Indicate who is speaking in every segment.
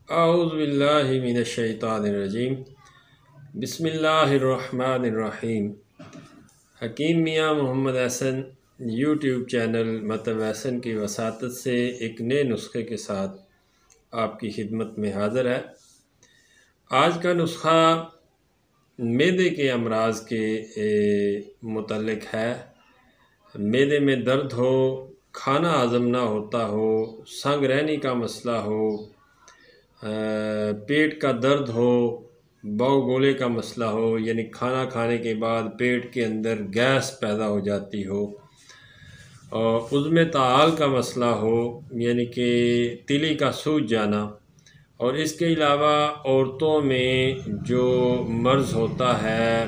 Speaker 1: औज़ुबिल्लाहि मिनश्शैतानिर्रजीम बिस्मिल्लाहिर्रहमानिर्रहीम। हकीम मियाँ Mohammad Ehsan YouTube channel मतलब एहसन की वसातत से एक नए नुस्खे के साथ आपकी खिदमत में हाज़िर है। आज का नुस्खा मैदे के अमराज के मुतल्लिक़ है। मैदे में दर्द हो, खाना हज़म ना होता हो, संग रहने का मसला हो, पेट का दर्द हो, बाव गोले का मसला हो, यानी खाना खाने के बाद पेट के अंदर गैस पैदा हो जाती हो, और उसमें ताल का मसला हो, यानी कि तिली का सूज जाना, और इसके अलावा औरतों में जो मर्ज़ होता है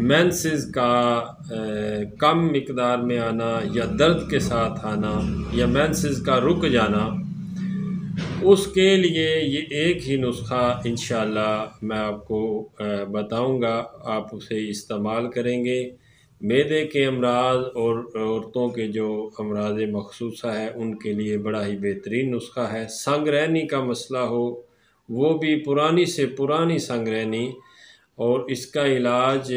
Speaker 1: मेंसेस का कम मिकदार में आना या दर्द के साथ आना या मेंसेस का रुक जाना, उसके लिए ये एक ही नुस्खा इंशाअल्लाह मैं आपको बताऊंगा। आप उसे इस्तेमाल करेंगे। मैदे के अमराज और औरतों के जो अमराज मखसूसा है उनके लिए बड़ा ही बेहतरीन नुस्खा है। संगरहनी का मसला हो, वो भी पुरानी से पुरानी संगरहनी, और इसका इलाज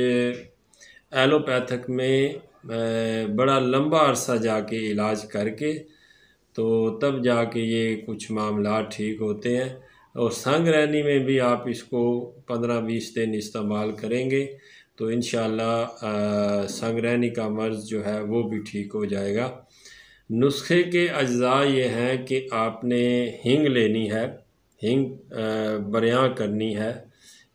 Speaker 1: एलोपैथिक में बड़ा लंबा अरसा जाके इलाज करके तो तब जाके ये कुछ मामला ठीक होते हैं। और संगरहनी में भी आप इसको 15-20 दिन इस्तेमाल करेंगे तो इंशाअल्लाह संगरहनी का मर्ज़ जो है वो भी ठीक हो जाएगा। नुस्खे के अज्जा ये हैं कि आपने हींग लेनी है, हींग बरियां करनी है।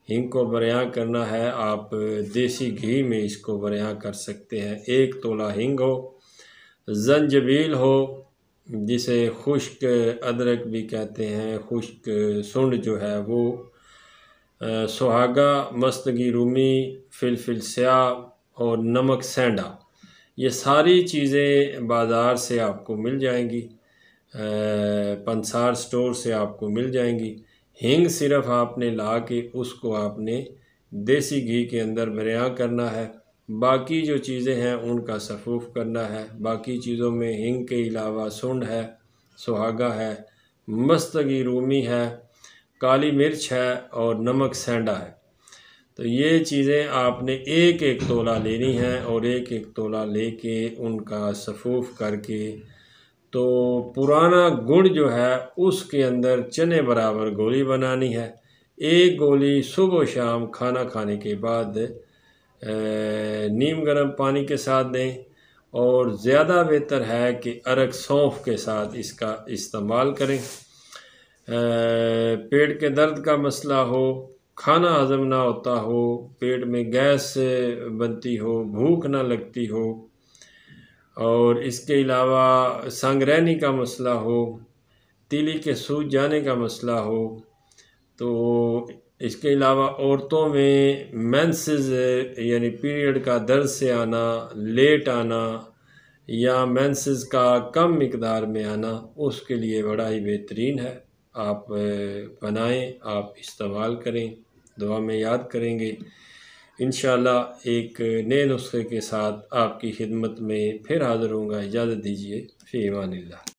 Speaker 1: हींग को बरियां करना है, आप देसी घी में इसको बरियां कर सकते हैं। 1 तोला हींग हो, जंजबील हो जिसे खुश्क अदरक भी कहते हैं, खुश्क सुंड जो है वो, सुहागा, मस्तगी रूमी, फिलफिल स्याह और नमक सेंधा, ये सारी चीज़ें बाज़ार से आपको मिल जाएंगी, पंसार स्टोर से आपको मिल जाएंगी। हींग सिर्फ आपने ला के उसको आपने देसी घी के अंदर बरियां करना है। बाकी जो चीज़ें हैं उनका सफ़ूफ़ करना है। बाकी चीज़ों में हींग के अलावा सुंड है, सुहागा है, मस्तगी रूमी है, काली मिर्च है और नमक सेंधा है। तो ये चीज़ें आपने 1-1 तोला लेनी है, और 1-1 तोला लेके उनका सफ़ूफ़ करके तो पुराना गुड़ जो है उसके अंदर चने बराबर गोली बनानी है। 1 गोली सुबह शाम खाना खाने के बाद नीम गर्म पानी के साथ दें, और ज़्यादा बेहतर है कि अरक सौंफ के साथ इसका इस्तेमाल करें। पेट के दर्द का मसला हो, खाना हज़म ना होता हो, पेट में गैस बनती हो, भूख ना लगती हो, और इसके अलावा संगरहनी का मसला हो, तिली के सूज जाने का मसला हो, तो इसके अलावा औरतों में मेंसेस यानी पीरियड का दर्द से आना, लेट आना या मेंसेस का कम मिकदार में आना, उसके लिए बड़ा ही बेहतरीन है। आप बनाएं, आप इस्तेमाल करें, दुआ में याद करेंगे। इंशाअल्लाह एक नए नुस्खे के साथ आपकी खिदमत में फिर हाज़िर होऊंगा। इजाज़त दीजिए। फ़ी अमानिल्लाह।